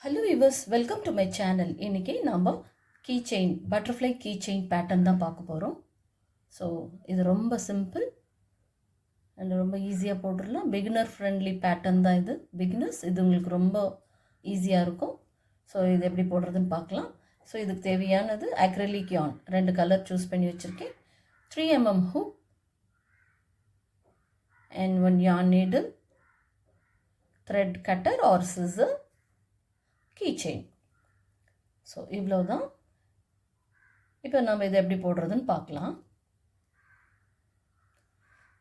Hello viewers, welcome to my channel. இன்னைக்கு நாம key chain butterfly key chain pattern தான் பார்க்க போகிறோம். ஸோ இது ரொம்ப சிம்பிள் அண்ட் ரொம்ப ஈஸியாக போட்டுடலாம். பிகினர் ஃப்ரெண்ட்லி பேட்டர்ன் தான் இது. பிகினர்ஸ் இது உங்களுக்கு ரொம்ப ஈஸியாக இருக்கும். ஸோ இது எப்படி போடுறதுன்னு பார்க்கலாம். ஸோ இதுக்கு தேவையானது அக்ரிலிக் yarn 2 கலர் சூஸ் பண்ணி வச்சுருக்கேன். 3 mm hook and 1 yarn needle, thread cutter or scissor, key chain. So இவ்வளோ தான். இப்போ நம்ம இதை எப்படி போடுறதுன்னு பார்க்கலாம்.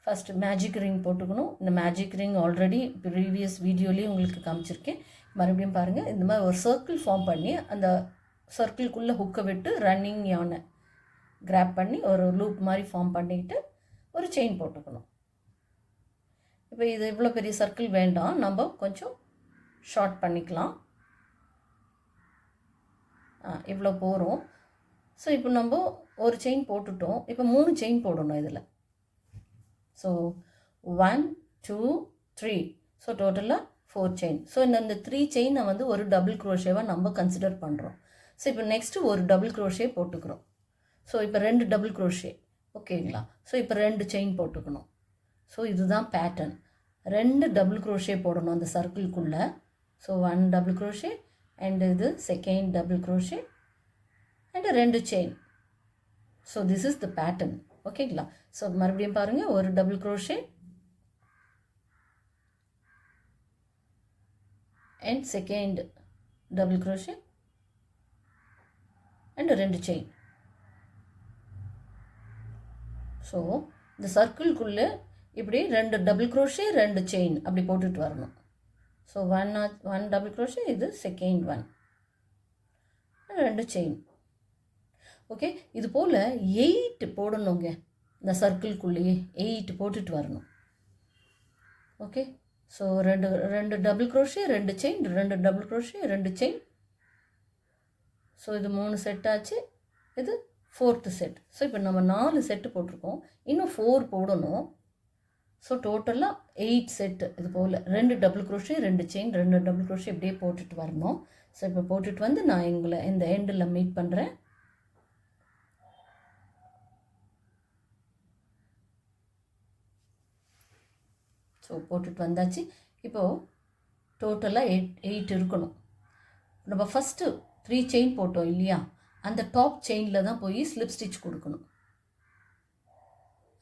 ஃபஸ்ட்டு மேஜிக் ரிங் போட்டுக்கணும். இந்த மேஜிக் ரிங் ஆல்ரெடி ப்ரீவியஸ் வீடியோலேயே உங்களுக்கு காமிச்சிருக்கேன். மறுபடியும் பாருங்கள். இந்த மாதிரி ஒரு சர்க்கிள் ஃபார்ம் பண்ணி அந்த சர்க்கிள்குள்ளே ஹுக்கை விட்டு ரன்னிங் யானை கிராப் பண்ணி ஒரு லூப் மாதிரி ஃபார்ம் பண்ணிக்கிட்டு ஒரு செயின் போட்டுக்கணும். இப்போ இது இவ்வளோ பெரிய சர்க்கிள் வேண்டாம், நம்ம கொஞ்சம் ஷார்ட் பண்ணிக்கலாம். இவ்வளோ போகிறோம். ஸோ இப்போ நம்ம ஒரு செயின் போட்டுட்டோம். இப்போ 3 செயின் போடணும் இதில். ஸோ 1 2 3, ஸோ டோட்டலாக 4 செயின். ஸோ இந்த 3 செயினை வந்து ஒரு டபுள் க்ரோஷேவாக நம்ம கன்சிடர் பண்ணுறோம். ஸோ இப்போ நெக்ஸ்ட்டு ஒரு டபுள் க்ரோஷே போட்டுக்கிறோம். ஸோ இப்போ 2 டபுள் க்ரோஷே, ஓகேங்களா? ஸோ இப்போ 2 செயின் போட்டுக்கணும். ஸோ இதுதான் பேட்டர்ன். 2 டபுள் க்ரோஷே போடணும் அந்த சர்க்கிள்குள்ளே. ஸோ 1 டபுள் க்ரோஷே அண்ட் இது second double crochet and 2 chain. So this is the pattern, ஓகேங்களா? ஸோ மறுபடியும் பாருங்கள். ஒரு double crochet and second double crochet and 2 chain. So இந்த சர்க்கிள்குள்ளே இப்படி 2 டபுள் க்ரோஷே 2 செயின் அப்படி போட்டுட்டு வரணும். ஸோ 1 டபுள் க்ரோஷே, இது செகண்ட் 1, 2 செயின். ஓகே, இது போல் 8 போடணுங்க. இந்த சர்க்கிள்குள்ளேயே 8 போட்டுட்டு வரணும். Okay, so 2 double crochet 2 chain, 2 double crochet 2 chain. So இது 3 செட் ஆச்சு. இது 4th செட். ஸோ இப்போ நம்ம 4 செட்டு போட்டிருக்கோம், இன்னும் 4 போடணும். ஸோ டோட்டலாக 8 செட்டு. இது போல் 2 double crochet 2 chain, 2 double crochet இப்படியே போட்டுட்டு வரணும். ஸோ இப்போ போட்டுட்டு வந்து நான் எங்களை இந்த எண்டில் மீட் பண்ணுறேன். ஸோ போட்டுட்டு வந்தாச்சு. இப்போது டோட்டலாக 8 இருக்கணும். நம்ம ஃபஸ்ட்டு 3 செயின் போட்டோம் இல்லையா, அந்த டாப் செயினில் தான் போய் ஸ்லிப் ஸ்டிச் கொடுக்கணும்.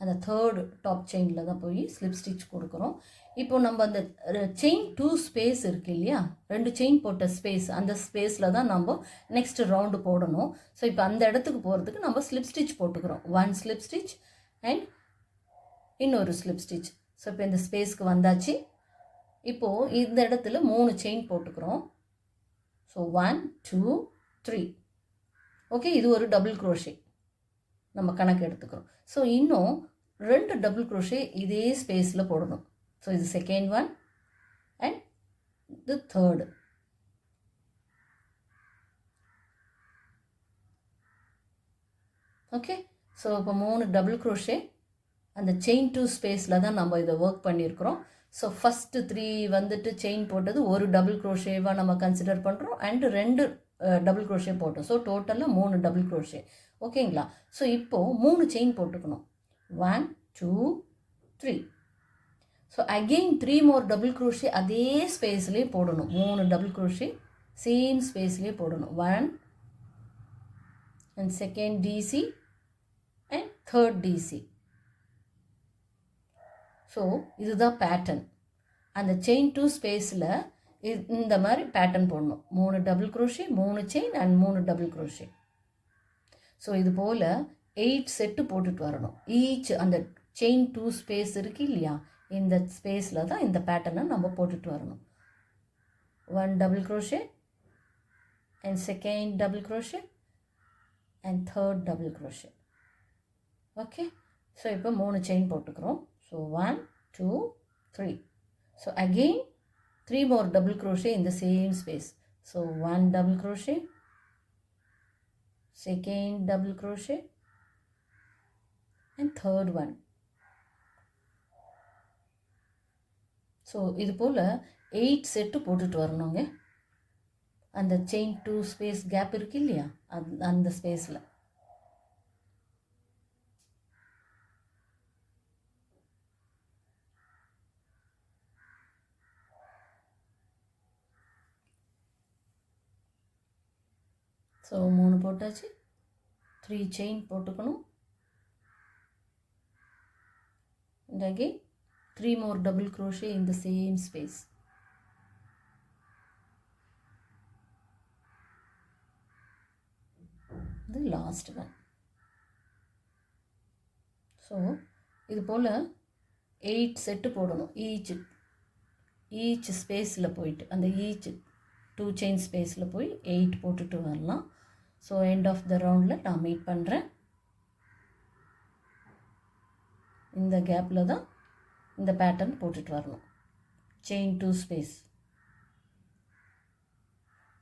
அந்த 3rd டாப் செயினில் தான் போய் ஸ்லிப் ஸ்டிச் கொடுக்குறோம். இப்போ நம்ம அந்த செயின் 2 ஸ்பேஸ் இருக்குது இல்லையா, 2 செயின் போட்ட ஸ்பேஸ், அந்த ஸ்பேஸில் தான் நம்ம நெக்ஸ்ட் ரவுண்டு போடணும். ஸோ இப்போ அந்த இடத்துக்கு போகிறதுக்கு நம்ம ஸ்லிப் ஸ்டிச் போட்டுக்கிறோம். 1 ஸ்லிப் ஸ்டிச் அண்ட் இன்னொரு ஸ்லிப் ஸ்டிச். ஸோ இப்போ இந்த ஸ்பேஸ்க்கு வந்தாச்சு. இப்போது இந்த இடத்துல 3 செயின் போட்டுக்கிறோம். ஸோ 1 2 3. ஓகே, இது ஒரு டபுள் க்ரோஷே நம்ம கணக்கு எடுத்துக்கிறோம். ஸோ இன்னும் 2 டபுள் க்ரோஷே இதே ஸ்பேஸில் போடணும். ஸோ இது செகண்ட் 1 அண்ட் இது 3rd. ஓகே, ஸோ இப்போ 3 டபுள் க்ரோஷே அந்த செயின் 2 ஸ்பேஸில் தான் நம்ம இதை ஒர்க் பண்ணியிருக்கிறோம். ஸோ ஃபஸ்ட்டு 3 வந்துட்டு செயின் போட்டது ஒரு டபுள் க்ரோஷேவாக நம்ம கன்சிடர் பண்ணுறோம் அண்டு 2 டபுள் க்ரோஷே போட்டோம். ஸோ டோட்டலாக 3 டபுள் க்ரோஷே, ஓகேங்களா? ஸோ இப்போது 3 செயின் போட்டுக்கணும். 1 2 3. ஸோ அகெயின் 3 மோர் டபுள் க்ரோஷே அதே ஸ்பேஸ்லேயே போடணும். 3 டபுள் க்ரோஷே சேம் ஸ்பேஸ்லேயே போடணும். 1 and second DC and 3rd DC. So இதுதான் பேட்டர்ன். அந்த செயின் 2 ஸ்பேஸில் இந்த மாதிரி பேட்டர்ன் போடணும். 3 double crochet 3 chain and 3 double crochet. So இது போல் 8 செட்டு போட்டுட்டு வரணும். ஈச் அந்த செயின் 2 ஸ்பேஸ் இருக்குது இல்லையா, இந்த ஸ்பேஸில் தான் இந்த பேட்டர்னை நம்ம போட்டுட்டு வரணும். 1 double crochet and second double crochet and 3rd double crochet. Okay, so இப்போ 3 செயின் போட்டுக்கிறோம். So 1 2 3. So again 3 more double crochet in the same space. So 1 double crochet, second double crochet and 3rd one. So இது போல் 8 set போட்டுட்டு வரணுங்க. அந்த chain 2 space gap இருக்கு இல்லையா, அந்த ஸ்பேஸில். ஸோ 3 போட்டாச்சு. 3 செயின் போட்டுக்கணும். And again 3 more double crochet in the same space. The last one. So இது போல் 8 செட்டு போடணும். ஈச் ஸ்பேஸில் போயிட்டு அந்த ஈச் 2 செயின் ஸ்பேஸில் போய் 8 போட்டுட்டு வரலாம். ஸோ எண்ட் ஆஃப் த ரவுண்டில் நான் மீட் பண்ணுறேன். இந்த கேப்பில் தான் இந்த பேட்டர்ன் போட்டுட்டு வரணும். Chain 2 space.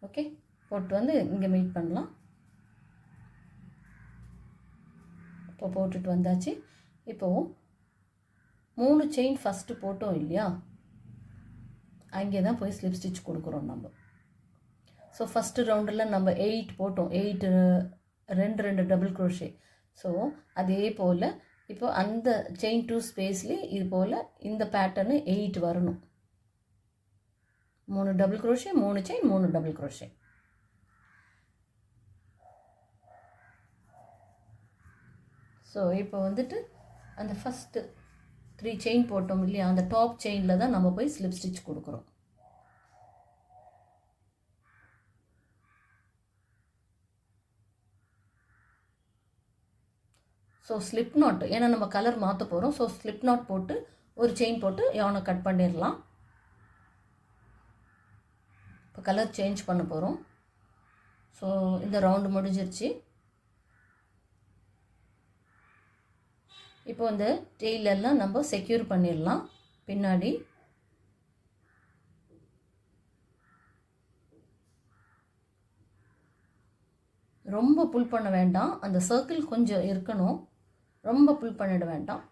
ஓகே, போட்டு வந்து இங்கே மீட் பண்ணலாம். இப்போ போட்டுட்டு வந்தாச்சு. இப்போது 3 செயின் ஃபஸ்ட்டு போட்டோம் இல்லையா, அங்கே தான் போய் ஸ்லிப் ஸ்டிச் கொடுக்குறோம் நம்ம. ஸோ ஃபஸ்ட்டு ரவுண்டில் நம்ம 8 போட்டோம், 8 2 டபுள் க்ரோஷே. ஸோ அதே போல் இப்போ அந்த செயின் 2 ஸ்பேஸ்லேயே இது போல் இந்த பேட்டர்னு 8 வரணும். 3 double crochet, 3 chain, 3 double crochet. So இப்போ வந்துட்டு அந்த ஃபஸ்ட்டு 3 செயின் போட்டோம் இல்லையா, அந்த டாப் செயினில் தான் நம்ம போய் ஸ்லிப் ஸ்டிச் கொடுக்குறோம். ஸோ ஸ்லிப் நாட், ஏன்னா நம்ம கலர் மாற்ற போகிறோம். ஸோ ஸ்லிப் நாட் போட்டு ஒரு செயின் போட்டு எவனை கட் பண்ணிடலாம். இப்போ கலர் சேஞ்ச் பண்ண போகிறோம். ஸோ இந்த ரவுண்டு முடிஞ்சிருச்சு. இப்போ இந்த டெய்லெல்லாம் நம்ம செக்யூர் பண்ணிடலாம் பின்னாடி. ரொம்ப புல் பண்ண வேண்டாம், அந்த சர்க்கிள் கொஞ்சம் இருக்கணும், ரொம்ப புல் பண்ணிட வேண்டாம்.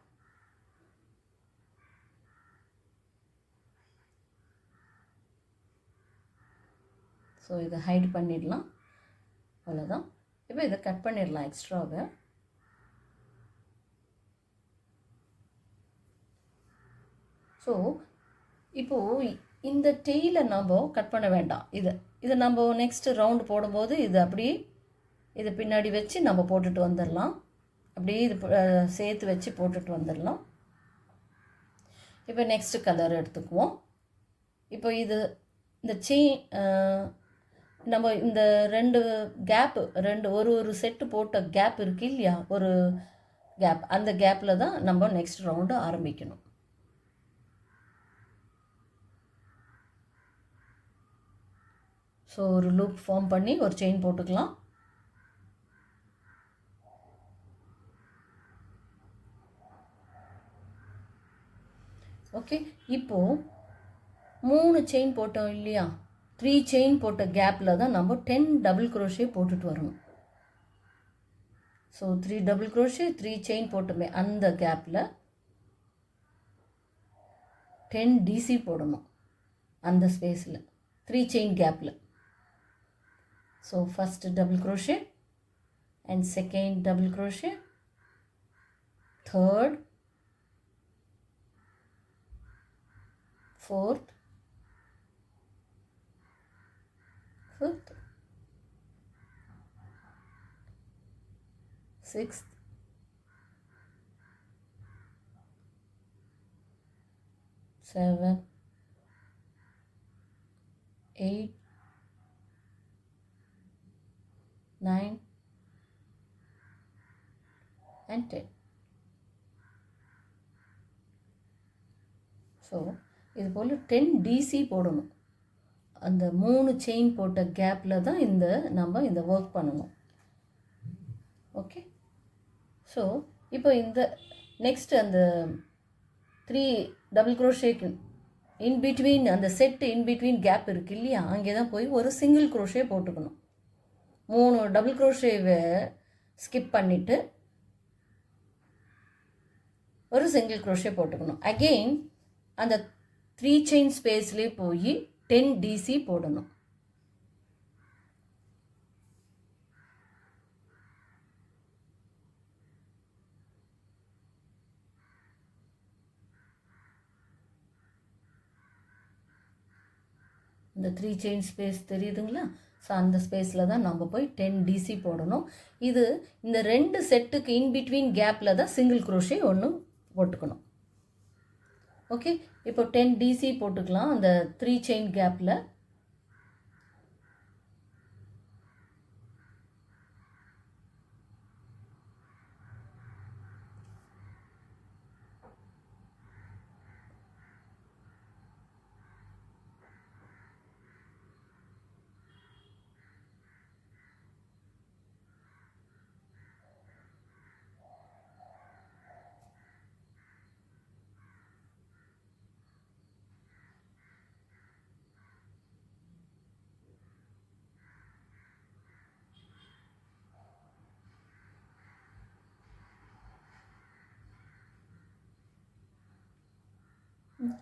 ஸோ இதை ஹைட் பண்ணிடலாம், அவ்வளோதான். இப்போ இதை கட் பண்ணிடலாம் எக்ஸ்ட்ராவை. ஸோ இப்போது இந்த டெய்லை நம்ம கட் பண்ண வேண்டாம். இதை நம்ம நெக்ஸ்ட்டு ரவுண்டு போடும்போது இது அப்படியே இதை பின்னாடி வச்சு நம்ம போட்டுட்டு வந்துடலாம். அப்படியே இது சேர்த்து வச்சு போட்டுட்டு வந்துடலாம். இப்போ நெக்ஸ்ட்டு கலர் எடுத்துக்குவோம். இப்போ இந்த செயின் நம்ம இந்த 2 கேப்பு, ஒரு செட்டு போட்ட கேப் இருக்கு இல்லையா, ஒரு கேப், அந்த கேப்பில் தான் நம்ம நெக்ஸ்ட் ரவுண்டு ஆரம்பிக்கணும். ஸோ ஒரு லூப் ஃபார்ம் பண்ணி ஒரு செயின் போட்டுக்கலாம். ஓகே, இப்போது 3 செயின் போட்டோம் இல்லையா, 3 செயின் போட்ட கேப்பில் தான் நம்ம 10 டபுள் க்ரோஷே போட்டுட்டு வரணும். ஸோ 3 டபுள் க்ரோஷே, 3 செயின் போட்டோமே அந்த கேப்பில் 10 டிசி போடணும் அந்த ஸ்பேஸில், 3 செயின் கேப்பில். So first double crochet and second double crochet, third, fourth, fifth, sixth, seventh, 8, 9 and 10. So இது போல் 10 டிசி போடணும். அந்த 3 செயின் போட்ட கேப்பில் தான் நம்ம இந்த ஒர்க் பண்ணணும். ஓகே, ஸோ இப்போ இந்த நெக்ஸ்ட் அந்த 3 டபுள் க்ரோஷேக்கு இன்பிட்வீன், அந்த செட்டு இன்பிட்வீன் கேப் இருக்கு இல்லையா, அங்கே தான் போய் ஒரு சிங்கிள் க்ரோஷே போட்டுக்கணும். 3 டபுள் க்ரோஷேவை ஸ்கிப் பண்ணிவிட்டு ஒரு சிங்கிள் க்ரோஷே போட்டுக்கணும். அகெயின் அந்த 3 செயின் ஸ்பேஸ்லேயே போய் 10 டிசி போடணும். இந்த 3 செயின் ஸ்பேஸ் தெரியுதுங்களா? ஸோ அந்த ஸ்பேஸில் தான் நம்ம போய் 10 டிசி போடணும். இது இந்த 2 செட்டுக்கு இன்பிட்வீன் கேப்பில் தான் சிங்கிள் குரோஷே ஒன்று போட்டுக்கணும். ஓகே, இப்போ 10 டிசி போட்டுக்கலாம் அந்த 3 செயின் கேப்பில்.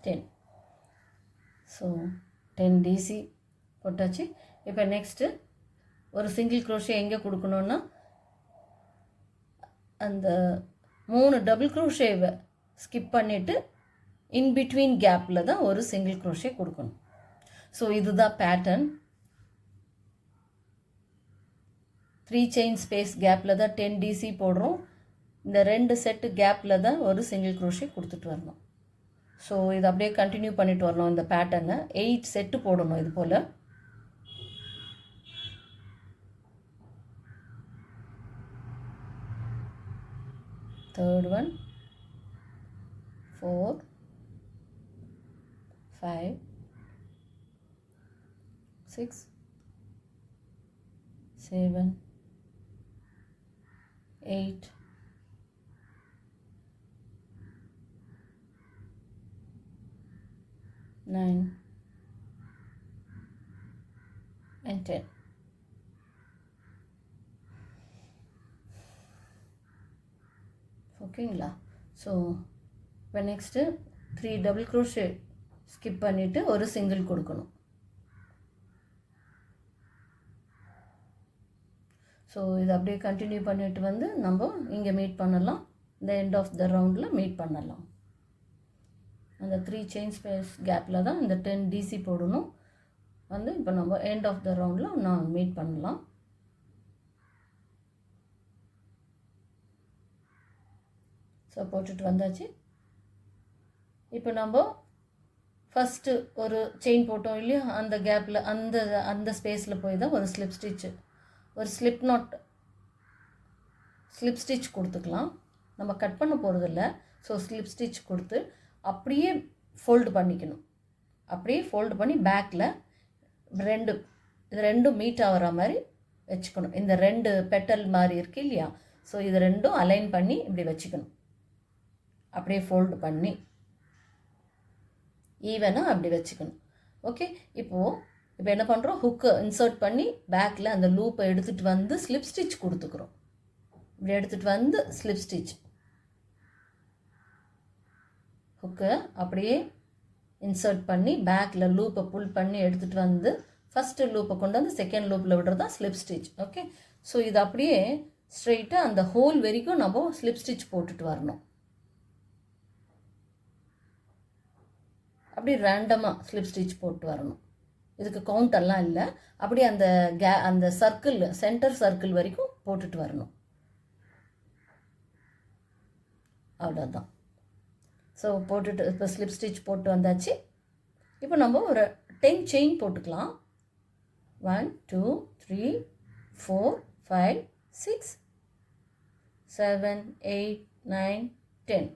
டென். ஸோ 10 டிசி போட்டாச்சு. இப்போ நெக்ஸ்ட்டு ஒரு சிங்கிள் குரோஷே எங்கே கொடுக்கணுன்னா அந்த 3 டபுள் குரோஷேவை ஸ்கிப் பண்ணிவிட்டு இன்பிட்வீன் கேப்பில் தான் ஒரு சிங்கிள் குரோஷே கொடுக்கணும். ஸோ இதுதான் பேட்டர்ன். 3 செயின் ஸ்பேஸ் கேப்பில் தான் 10 டிசி போடுறோம். இந்த 2 செட்டு கேப்பில் தான் ஒரு சிங்கிள் குரோஷே கொடுத்துட்டு வரணும். ஸோ இது அப்படியே கண்டினியூ பண்ணிட்டு வரணும். இந்த பேட்டர்னை 8 செட்டு போடணும் இது போல். Third one, 4, 5, 6, 7, 8, 9 and 10. ஓகேங்களா? ஸோ இப்போ நெக்ஸ்ட்டு 3 டபுள் குரோஷே ஸ்கிப் பண்ணிவிட்டு ஒரு சிங்கிள் கொடுக்கணும். ஸோ இது அப்படியே கண்டினியூ பண்ணிட்டு வந்து நம்ம இங்கே மீட் பண்ணலாம். இந்த எண்ட் ஆஃப் த ரவுண்டில் மீட் பண்ணலாம். அந்த 3 செயின் ஸ்பேஸ் கேப்பில் தான் இந்த 10 டிசி போடணும். வந்து இப்போ நம்ம எண்ட் ஆஃப் த ரவுண்டில் நான் மீட் பண்ணலாம். ஸோ போட்டுட்டு வந்தாச்சு. இப்போ நம்ம ஃபஸ்ட்டு ஒரு செயின் போட்டோம் இல்லையா, அந்த கேப்பில் அந்த ஸ்பேஸில் போய் தான் ஒரு ஸ்லிப் ஸ்டிச்சு, ஒரு ஸ்லிப் ஸ்டிச் கொடுத்துக்கலாம். நம்ம கட் பண்ண போகிறதில்ல. ஸோ ஸ்லிப் ஸ்டிச் கொடுத்து அப்படியே ஃபோல்டு பண்ணிக்கணும். அப்படியே ஃபோல்டு பண்ணி பேக்கில் இது ரெண்டும் மீட் ஆகிற மாதிரி வச்சுக்கணும். இந்த 2 பெட்டல் மாதிரி இருக்கு இல்லையா, ஸோ இது ரெண்டும் அலைன் பண்ணி இப்படி வச்சுக்கணும். அப்படியே ஃபோல்டு பண்ணி ஈவனாக அப்படி வச்சுக்கணும். ஓகே, இப்போ என்ன பண்ணுறோம், ஹுக்கை இன்சர்ட் பண்ணி பேக்கில் அந்த லூப்பை எடுத்துகிட்டு வந்து ஸ்லிப் ஸ்டிச் கொடுத்துக்கிறோம். இப்படி எடுத்துகிட்டு வந்து ஸ்லிப் ஸ்டிச், ஹுக்கை அப்படியே இன்சர்ட் பண்ணி பேக்கில் லூப்பை புல் பண்ணி எடுத்துகிட்டு வந்து ஃபஸ்ட்டு லூப்பை கொண்டு வந்து செகண்ட் லூப்பில் விடுறது தான் ஸ்லிப் ஸ்டிச். ஓகே, ஸோ இது அப்படியே ஸ்ட்ரெயிட்டாக அந்த ஹோல் வரைக்கும் நம்ம ஸ்லிப் ஸ்டிச் போட்டுட்டு வரணும். அப்படி ரேண்டமாக ஸ்லிப் ஸ்டிச் போட்டு வரணும். இதுக்கு கவுண்டெல்லாம் இல்லை. அப்படியே அந்த சர்க்கிள், சென்டர் சர்க்கிள் வரைக்கும் போட்டுட்டு வரணும். அவ்வளோதான். ஸோ போட்டுட்டு இப்போ ஸ்லிப் ஸ்டிச் போட்டு வந்தாச்சு. இப்போ நம்ம ஒரு 10 செயின் போட்டுக்கலாம். 1, 2, 3, 4, 5, 6, 7, 8, 9, 10.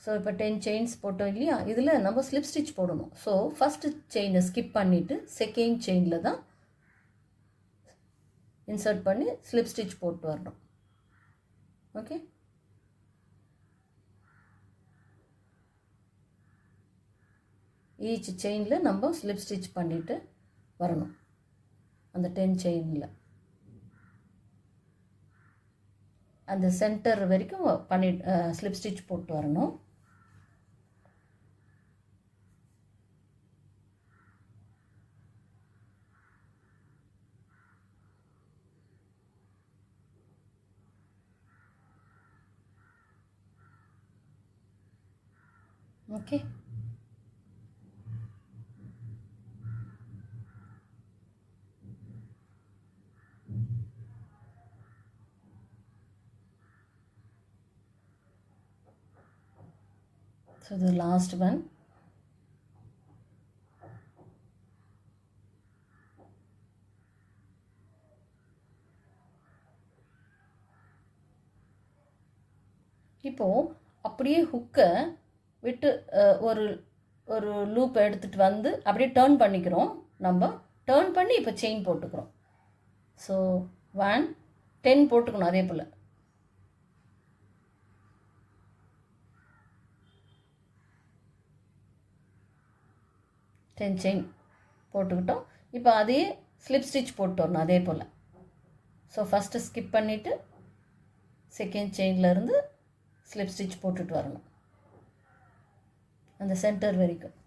ஸோ இப்போ 10 செயின்ஸ் போட்டோம் இல்லையா, இதில் நம்ம ஸ்லிப் ஸ்டிச் போடணும். ஸோ ஃபஸ்ட்டு செயினை ஸ்கிப் பண்ணிவிட்டு செகண்ட் செயினில் தான் இன்சர்ட் பண்ணி ஸ்லிப் ஸ்டிச் போட்டு வரணும். ஓகே, ஈச் செயினில் நம்ம ஸ்லிப் ஸ்டிச் பண்ணிவிட்டு வரணும். அந்த 10 செயினில் அந்த சென்டர் வரைக்கும் ஸ்லிப் ஸ்டிச் போட்டு வரணும். Okay, So the last one. இப்போது அப்படியே ஹுக்கை விட்டு ஒரு ஒரு லூப் எடுத்துகிட்டு வந்து அப்படியே டேர்ன் பண்ணிக்கிறோம். நம்ம டேர்ன் பண்ணி இப்போ செயின் போட்டுக்கிறோம். ஸோ 1 10 போட்டுக்கணும். அதே போல் 10 செயின் போட்டுக்கிட்டோம். இப்போ அதே ஸ்லிப் ஸ்டிச் போட்டு வரணும் அதே போல். ஸோ ஃபஸ்ட்டு ஸ்கிப் பண்ணிவிட்டு செகண்ட் செயின்லேருந்து ஸ்லிப் ஸ்டிச் போட்டுட்டு வரணும் அந்த சென்டர் வரைக்கும்.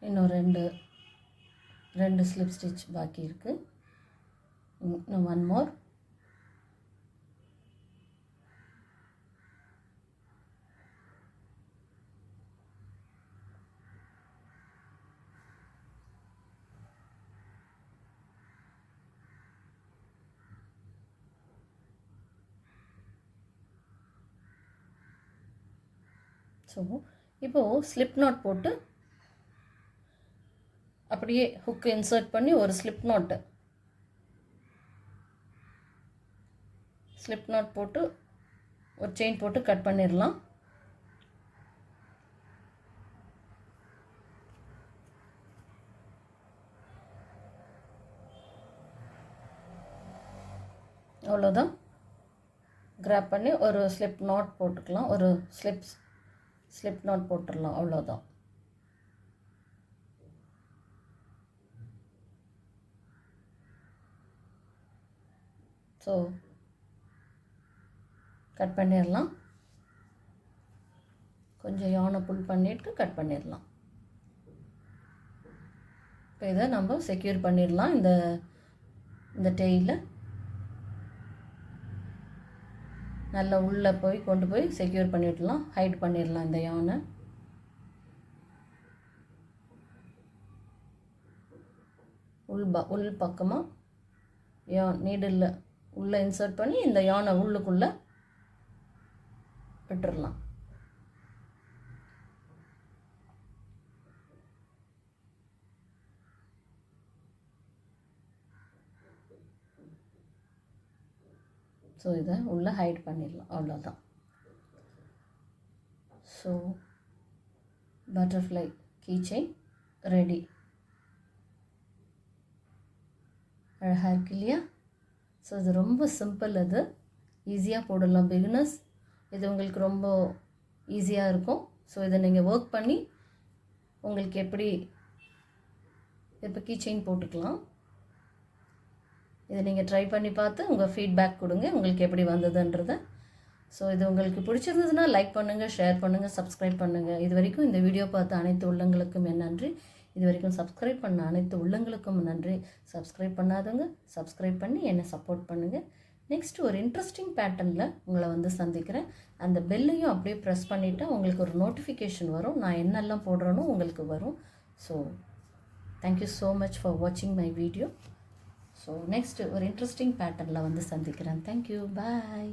இன்னும் ரெண்டு ஸ்லிப் ஸ்டிச் பாக்கி இருக்குது. இன்னும் 1 more. ஸோ இப்போது ஸ்லிப் நாட் போட்டு அப்படியே ஹுக்கு இன்சர்ட் பண்ணி ஒரு ஸ்லிப் நாட் போட்டு ஒரு செயின் போட்டு கட் பண்ணிடலாம். அவ்வளோதான். கிராப் பண்ணி ஒரு ஸ்லிப் நாட் போட்டுக்கலாம். ஒரு ஸ்லிப் நாட் போட்டுடலாம். அவ்வளோதான். ஸோ கட் பண்ணிடலாம். கொஞ்சம் யானை புல் பண்ணிவிட்டு கட் பண்ணிடலாம். இப்போ இதை நம்ம செக்யூர் பண்ணிடலாம். இந்த டெயிலில் நல்லா உள்ளே கொண்டு போய் செக்யூர் பண்ணிடலாம். ஹைட் பண்ணிடலாம் இந்த யானை. உள் பக்கமாக நீடில் உள்ளே இன்சர்ட் பண்ணி இந்த யானை உள்ளுக்குள்ளே விட்டுடலாம். ஸோ இதை உள்ளே ஹைட் பண்ணிடலாம். அவ்வளோதான். So butterfly key chain ready. அழகாக இருக்கு இல்லையா? ஸோ இது ரொம்ப சிம்பிள். இது ஈஸியாக போடலாம். பிகினர்ஸ் இது உங்களுக்கு ரொம்ப ஈஸியாக இருக்கும். ஸோ இதை நீங்கள் ஒர்க் பண்ணி உங்களுக்கு இப்போ கீ செயின் போட்டுக்கலாம். இதை நீங்கள் ட்ரை பண்ணி பார்த்து உங்கள் ஃபீட்பேக் கொடுங்க உங்களுக்கு எப்படி வந்ததுன்றதை. ஸோ இது உங்களுக்கு பிடிச்சிருந்ததுன்னா லைக் பண்ணுங்கள், ஷேர் பண்ணுங்கள், சப்ஸ்கிரைப் பண்ணுங்கள். இது வரைக்கும் இந்த வீடியோ பார்த்த அனைத்து உள்ளங்களுக்கும் என் நன்றி. இது வரைக்கும் சப்ஸ்கிரைப் பண்ண அனைத்து உள்ளங்களுக்கும் நன்றி. சப்ஸ்கிரைப் பண்ணாதவங்க சப்ஸ்கிரைப் பண்ணி என்னை சப்போர்ட் பண்ணுங்கள். நெக்ஸ்ட் ஒரு இன்ட்ரெஸ்டிங் பேட்டர்னில் உங்களை வந்து சந்திக்கிறேன். அந்த பெல்லையும் அப்படியே ப்ரெஸ் பண்ணிவிட்டால் உங்களுக்கு ஒரு நோட்டிஃபிகேஷன் வரும். நான் என்னெல்லாம் போடுறேனோ உங்களுக்கு வரும். So thank you so much for வாட்சிங் மை வீடியோ. ஸோ நெக்ஸ்ட் ஒரு இன்ட்ரெஸ்டிங் பேட்டர்னில் வந்து சந்திக்கிறேன். தேங்க்யூ. பாய்.